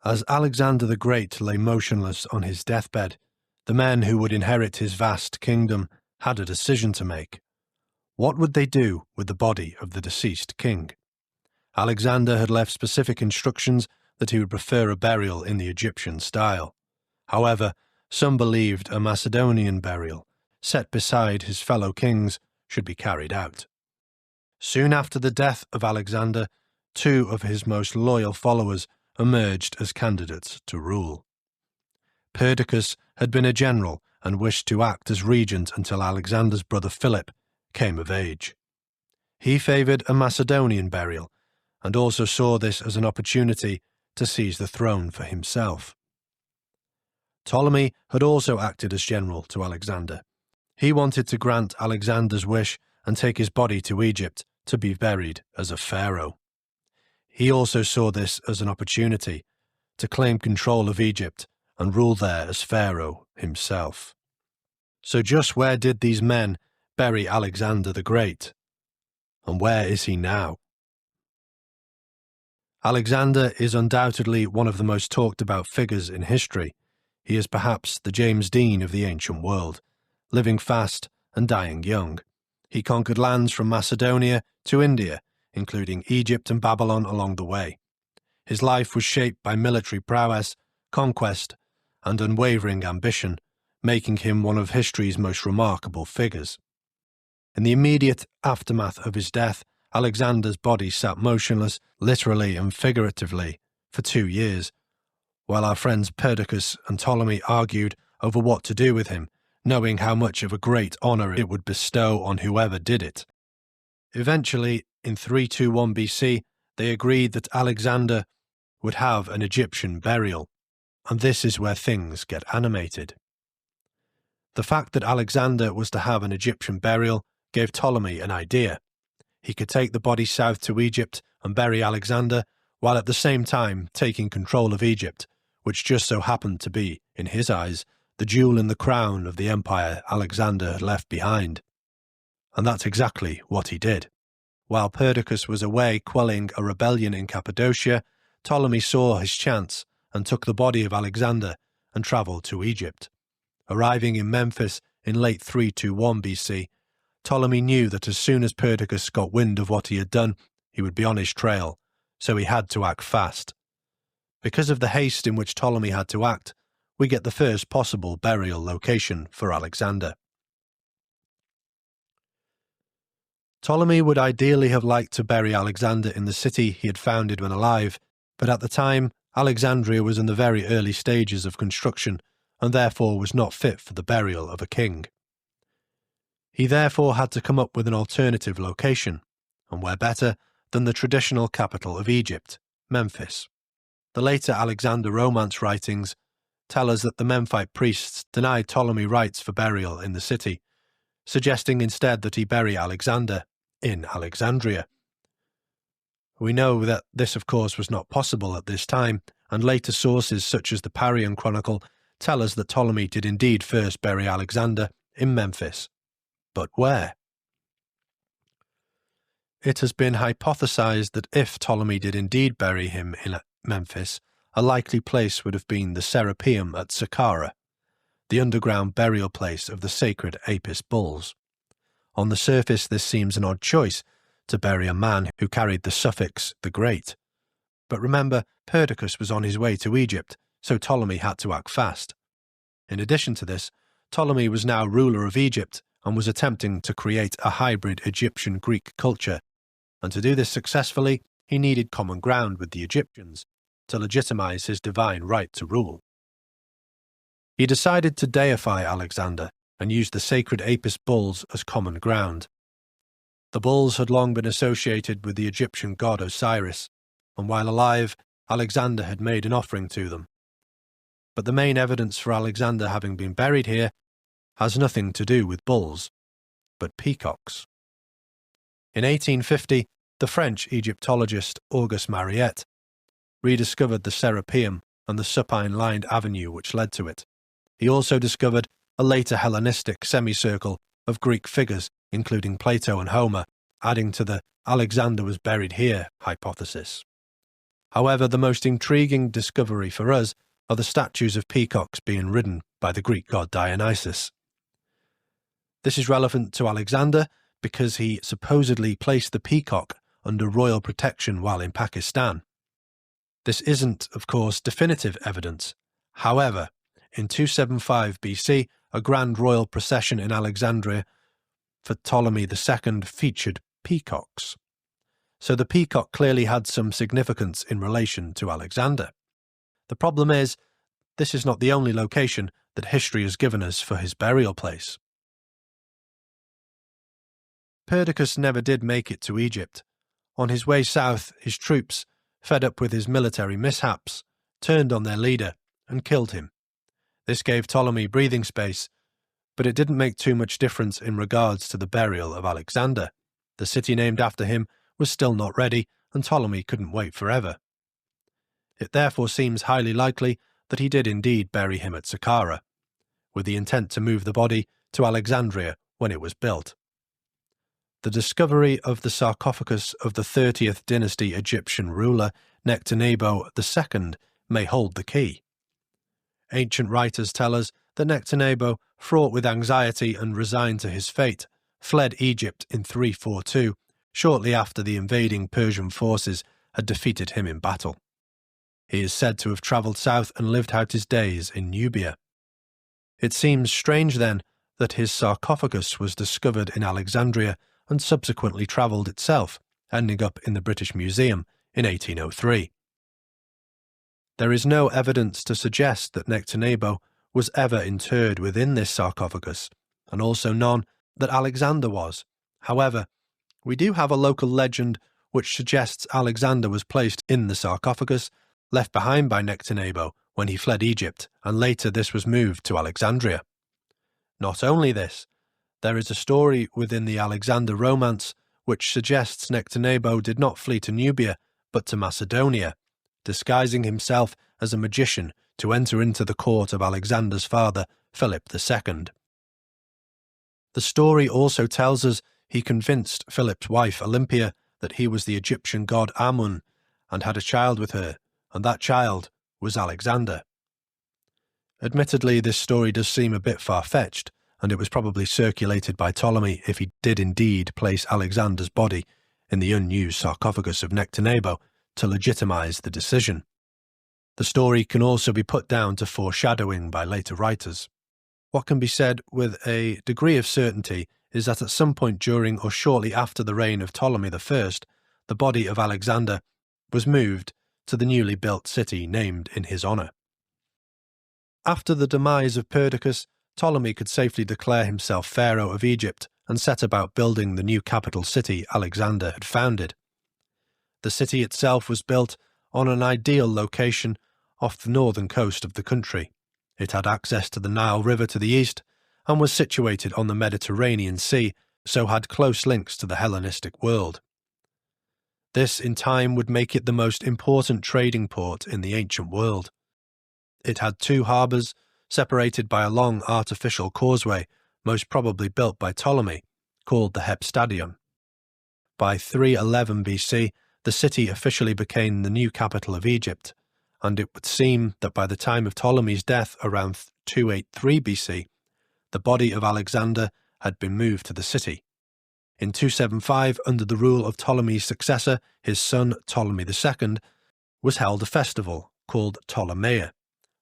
As Alexander the Great lay motionless on his deathbed, the men who would inherit his vast kingdom had a decision to make. What would they do with the body of the deceased king? Alexander had left specific instructions that he would prefer a burial in the Egyptian style. However, some believed a Macedonian burial, set beside his fellow kings, should be carried out. Soon after the death of Alexander, two of his most loyal followers emerged as candidates to rule. Perdiccas had been a general and wished to act as regent until Alexander's brother Philip came of age. He favoured a Macedonian burial and also saw this as an opportunity to seize the throne for himself. Ptolemy had also acted as general to Alexander. He wanted to grant Alexander's wish and take his body to Egypt to be buried as a pharaoh. He also saw this as an opportunity to claim control of Egypt and rule there as pharaoh himself. So just where did these men bury Alexander the Great? And where is he now? Alexander is undoubtedly one of the most talked about figures in history. He is perhaps the James Dean of the ancient world, living fast and dying young. He conquered lands from Macedonia to India, including Egypt and Babylon along the way. His life was shaped by military prowess, conquest, and unwavering ambition, making him one of history's most remarkable figures. In the immediate aftermath of his death, Alexander's body sat motionless, literally and figuratively, for 2 years, while our friends Perdiccas and Ptolemy argued over what to do with him, knowing how much of a great honour it would bestow on whoever did it. Eventually, in 321 BC, they agreed that Alexander would have an Egyptian burial, and this is where things get animated. The fact that Alexander was to have an Egyptian burial gave Ptolemy an idea. He could take the body south to Egypt and bury Alexander, while at the same time taking control of Egypt, which just so happened to be, in his eyes, the jewel in the crown of the empire Alexander had left behind. And that's exactly what he did. While Perdiccas was away quelling a rebellion in Cappadocia, Ptolemy saw his chance and took the body of Alexander and travelled to Egypt. Arriving in Memphis in late 321 BC, Ptolemy knew that as soon as Perdiccas got wind of what he had done, he would be on his trail, so he had to act fast. Because of the haste in which Ptolemy had to act, we get the first possible burial location for Alexander. Ptolemy would ideally have liked to bury Alexander in the city he had founded when alive, but at the time, Alexandria was in the very early stages of construction and therefore was not fit for the burial of a king. He therefore had to come up with an alternative location, and where better than the traditional capital of Egypt, Memphis. The later Alexander Romance writings tell us that the Memphite priests denied Ptolemy rights for burial in the city, suggesting instead that he bury Alexander in Alexandria. We know that this, of course, was not possible at this time, and later sources such as the Parian Chronicle tell us that Ptolemy did indeed first bury Alexander in Memphis. But where? It has been hypothesized that if Ptolemy did indeed bury him in Memphis, a likely place would have been the Serapeum at Saqqara, the underground burial place of the sacred Apis bulls. On the surface, this seems an odd choice to bury a man who carried the suffix the Great. But remember, Perdiccas was on his way to Egypt, so Ptolemy had to act fast. In addition to this, Ptolemy was now ruler of Egypt and was attempting to create a hybrid Egyptian-Greek culture, and to do this successfully, he needed common ground with the Egyptians to legitimize his divine right to rule. He decided to deify Alexander and used the sacred Apis bulls as common ground. The bulls had long been associated with the Egyptian god Osiris, and while alive, Alexander had made an offering to them. But the main evidence for Alexander having been buried here has nothing to do with bulls, but peacocks. In 1850, the French Egyptologist Auguste Mariette rediscovered the Serapeum and the supine-lined avenue which led to it. He also discovered a later Hellenistic semicircle of Greek figures, including Plato and Homer, adding to the Alexander was buried here hypothesis. However, the most intriguing discovery for us are the statues of peacocks being ridden by the Greek god Dionysus. This is relevant to Alexander because he supposedly placed the peacock under royal protection while in Pakistan. This isn't, of course, definitive evidence. However, in 275 BC, a grand royal procession in Alexandria for Ptolemy II featured peacocks. So the peacock clearly had some significance in relation to Alexander. The problem is, this is not the only location that history has given us for his burial place. Perdiccas never did make it to Egypt. On his way south, his troops, fed up with his military mishaps, turned on their leader and killed him. This gave Ptolemy breathing space, but it didn't make too much difference in regards to the burial of Alexander. The city named after him was still not ready, and Ptolemy couldn't wait forever. It therefore seems highly likely that he did indeed bury him at Saqqara, with the intent to move the body to Alexandria when it was built. The discovery of the sarcophagus of the 30th dynasty Egyptian ruler Nectanebo II may hold the key. Ancient writers tell us that Nectanebo, fraught with anxiety and resigned to his fate, fled Egypt in 342, shortly after the invading Persian forces had defeated him in battle. He is said to have travelled south and lived out his days in Nubia. It seems strange, then, that his sarcophagus was discovered in Alexandria and subsequently travelled itself, ending up in the British Museum in 1803. There is no evidence to suggest that Nectanebo was ever interred within this sarcophagus, and also none that Alexander was. However, we do have a local legend which suggests Alexander was placed in the sarcophagus, left behind by Nectanebo when he fled Egypt, and later this was moved to Alexandria. Not only this, there is a story within the Alexander romance which suggests Nectanebo did not flee to Nubia, but to Macedonia, disguising himself as a magician to enter into the court of Alexander's father, Philip II. The story also tells us he convinced Philip's wife Olympia that he was the Egyptian god Amun and had a child with her, and that child was Alexander. Admittedly, this story does seem a bit far-fetched, and it was probably circulated by Ptolemy if he did indeed place Alexander's body in the unused sarcophagus of Nectanebo to legitimize the decision. The story can also be put down to foreshadowing by later writers. What can be said with a degree of certainty is that at some point during or shortly after the reign of Ptolemy I, the body of Alexander was moved to the newly built city named in his honour. After the demise of Perdiccas, Ptolemy could safely declare himself pharaoh of Egypt and set about building the new capital city Alexander had founded. The city itself was built on an ideal location off the northern coast of the country. It had access to the Nile River to the east and was situated on the Mediterranean Sea, so had close links to the Hellenistic world. This in time would make it the most important trading port in the ancient world. It had 2 harbours, separated by a long artificial causeway, most probably built by Ptolemy, called the Heptadion. By 311 BC, the city officially became the new capital of Egypt, and it would seem that by the time of Ptolemy's death around 283 BC, the body of Alexander had been moved to the city. In 275, under the rule of Ptolemy's successor, his son Ptolemy II, was held a festival called Ptolemaea.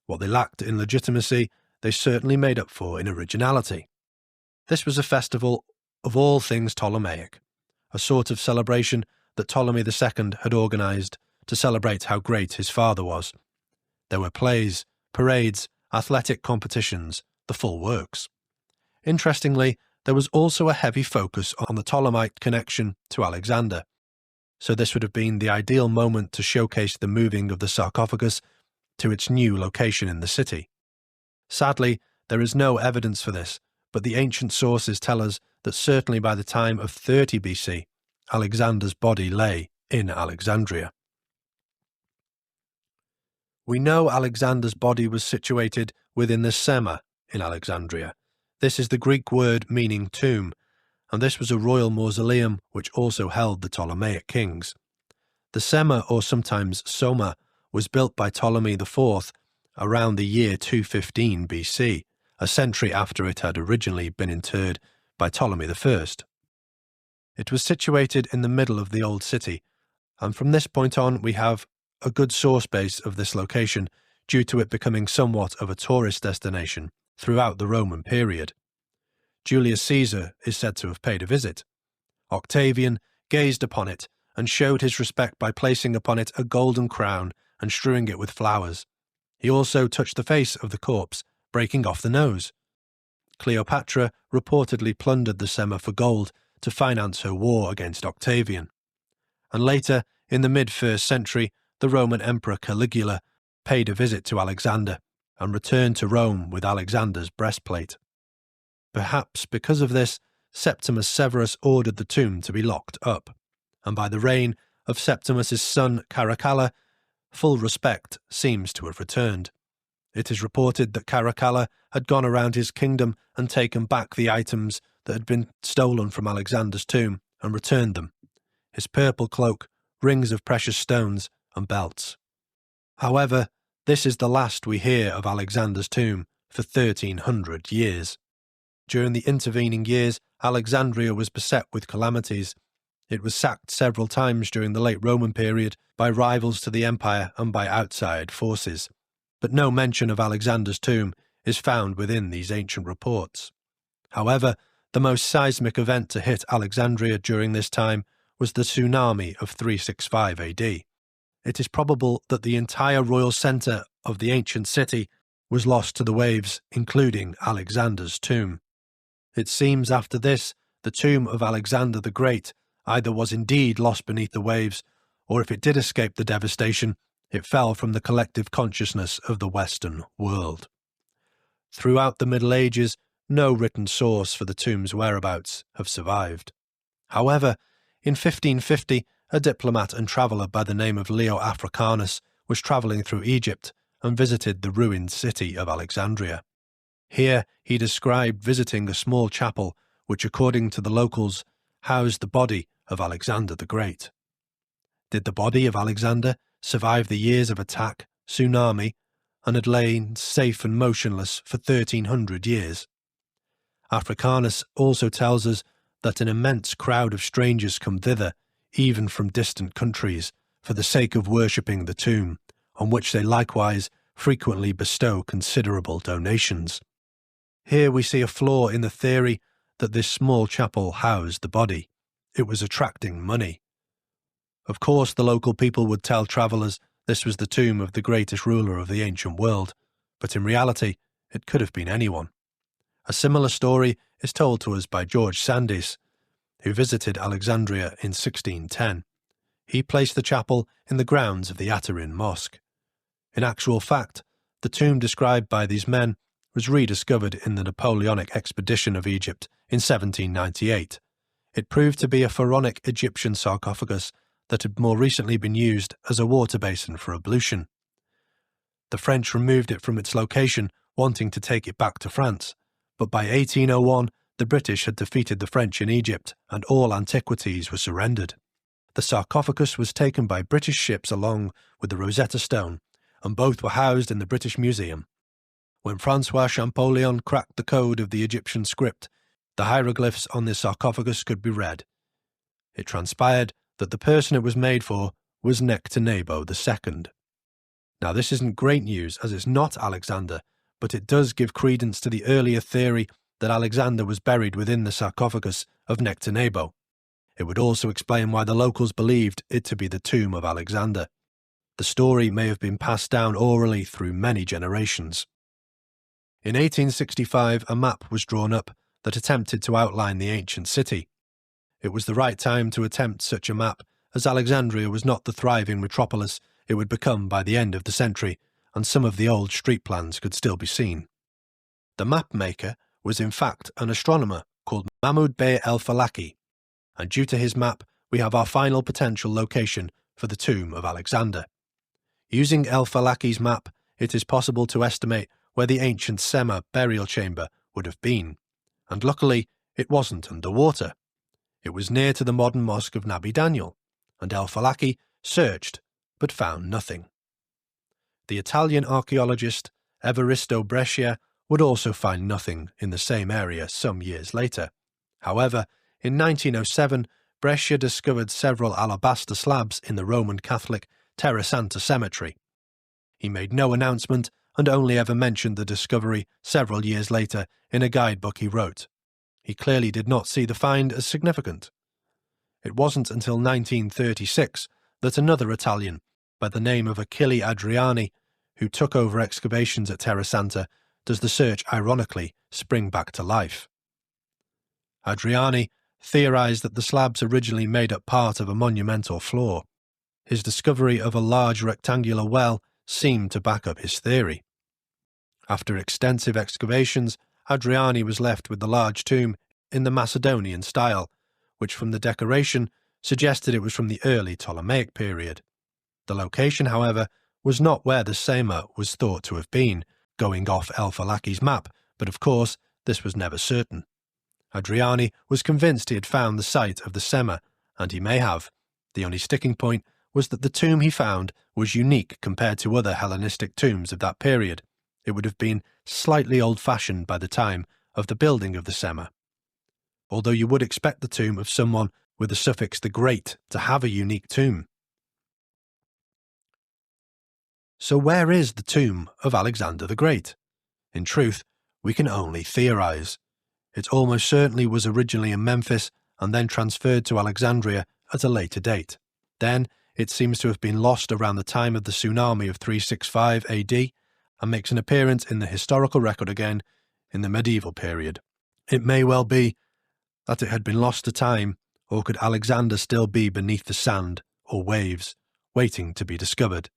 What they lacked in legitimacy, they certainly made up for in originality. This was a festival of all things Ptolemaic, a sort of celebration that Ptolemy II had organised to celebrate how great his father was. There were plays, parades, athletic competitions, the full works. Interestingly, there was also a heavy focus on the Ptolemite connection to Alexander, so this would have been the ideal moment to showcase the moving of the sarcophagus to its new location in the city. Sadly, there is no evidence for this, but the ancient sources tell us that certainly by the time of 30 BC, Alexander's body lay in Alexandria. We know Alexander's body was situated within the Sema in Alexandria. This is the Greek word meaning tomb, and this was a royal mausoleum which also held the Ptolemaic kings. The Sema, or sometimes Soma, was built by Ptolemy IV around the year 215 BC, a century after it had originally been interred by Ptolemy I. It was situated in the middle of the old city, and from this point on we have a good source base of this location due to it becoming somewhat of a tourist destination throughout the Roman period. Julius Caesar is said to have paid a visit. Octavian gazed upon it and showed his respect by placing upon it a golden crown and strewing it with flowers. He also touched the face of the corpse, breaking off the nose. Cleopatra reportedly plundered the Sema for gold to finance her war against Octavian. And later, in the mid-1st century, the Roman Emperor Caligula paid a visit to Alexander and returned to Rome with Alexander's breastplate. Perhaps because of this, Septimus Severus ordered the tomb to be locked up, and by the reign of Septimus's son Caracalla, full respect seems to have returned. It is reported that Caracalla had gone around his kingdom and taken back the items that had been stolen from Alexander's tomb and returned them: his purple cloak, rings of precious stones, and belts. However, this is the last we hear of Alexander's tomb for 1300 years. During the intervening years, Alexandria was beset with calamities. It was sacked several times during the late Roman period by rivals to the empire and by outside forces, but no mention of Alexander's tomb is found within these ancient reports. However, the most seismic event to hit Alexandria during this time was the tsunami of 365 AD. It is probable that the entire royal centre of the ancient city was lost to the waves, including Alexander's tomb. It seems after this, the tomb of Alexander the Great either was indeed lost beneath the waves, or if it did escape the devastation, it fell from the collective consciousness of the Western world. Throughout the Middle Ages, no written source for the tomb's whereabouts have survived. However, in 1550, a diplomat and traveller by the name of Leo Africanus was travelling through Egypt and visited the ruined city of Alexandria. Here he described visiting a small chapel which, according to the locals, housed the body of Alexander the Great. Did the body of Alexander survive the years of attack, tsunami, and had lain safe and motionless for 1300 years? Africanus also tells us that an immense crowd of strangers come thither, even from distant countries, for the sake of worshipping the tomb, on which they likewise frequently bestow considerable donations. Here we see a flaw in the theory that this small chapel housed the body. It was attracting money. Of course, the local people would tell travellers this was the tomb of the greatest ruler of the ancient world, but in reality, it could have been anyone. A similar story is told to us by George Sandys, who visited Alexandria in 1610. He placed the chapel in the grounds of the Attirin Mosque. In actual fact, the tomb described by these men was rediscovered in the Napoleonic expedition of Egypt in 1798. It proved to be a pharaonic Egyptian sarcophagus that had more recently been used as a water basin for ablution. The French removed it from its location, wanting to take it back to France, but by 1801 the British had defeated the French in Egypt and all antiquities were surrendered. The sarcophagus was taken by British ships along with the Rosetta Stone, and both were housed in the British Museum. When Francois Champollion cracked the code of the Egyptian script, the hieroglyphs on this sarcophagus could be read. It transpired that the person it was made for was Nectanebo II. Now this isn't great news, as it's not Alexander, but it does give credence to the earlier theory that Alexander was buried within the sarcophagus of Nectanebo. It would also explain why the locals believed it to be the tomb of Alexander. The story may have been passed down orally through many generations. In 1865, a map was drawn up that attempted to outline the ancient city. It was the right time to attempt such a map, as Alexandria was not the thriving metropolis it would become by the end of the century, and some of the old street plans could still be seen. The map maker was in fact an astronomer called Mahmud Bey el-Falaki, and due to his map we have our final potential location for the tomb of Alexander. Using el-Falaki's map, it is possible to estimate where the ancient Sema burial chamber would have been, and luckily it wasn't underwater. It was near to the modern mosque of Nabi Daniel, and el-Falaki searched but found nothing. The Italian archaeologist Evaristo Brescia would also find nothing in the same area some years later. However, in 1907, Brescia discovered several alabaster slabs in the Roman Catholic Terra Santa cemetery. He made no announcement and only ever mentioned the discovery several years later in a guidebook he wrote. He clearly did not see the find as significant. It wasn't until 1936 that another Italian, by the name of Achille Adriani, who took over excavations at Terra Santa, does the search ironically spring back to life. Adriani theorized that the slabs originally made up part of a monumental floor. His discovery of a large rectangular well seemed to back up his theory. After extensive excavations, Adriani was left with the large tomb in the Macedonian style, which from the decoration suggested it was from the early Ptolemaic period. The location, however, was not where the Sema was thought to have been, going off El-Falaki's map, but of course this was never certain. Adriani was convinced he had found the site of the Sema, and he may have. The only sticking point was that the tomb he found was unique compared to other Hellenistic tombs of that period. It would have been slightly old-fashioned by the time of the building of the Sema. Although you would expect the tomb of someone with the suffix the Great to have a unique tomb. So where is the tomb of Alexander the Great? In truth, we can only theorize. It almost certainly was originally in Memphis and then transferred to Alexandria at a later date. Then it seems to have been lost around the time of the tsunami of 365 AD and makes an appearance in the historical record again in the medieval period. It may well be that it had been lost to time, or could Alexander still be beneath the sand or waves, waiting to be discovered?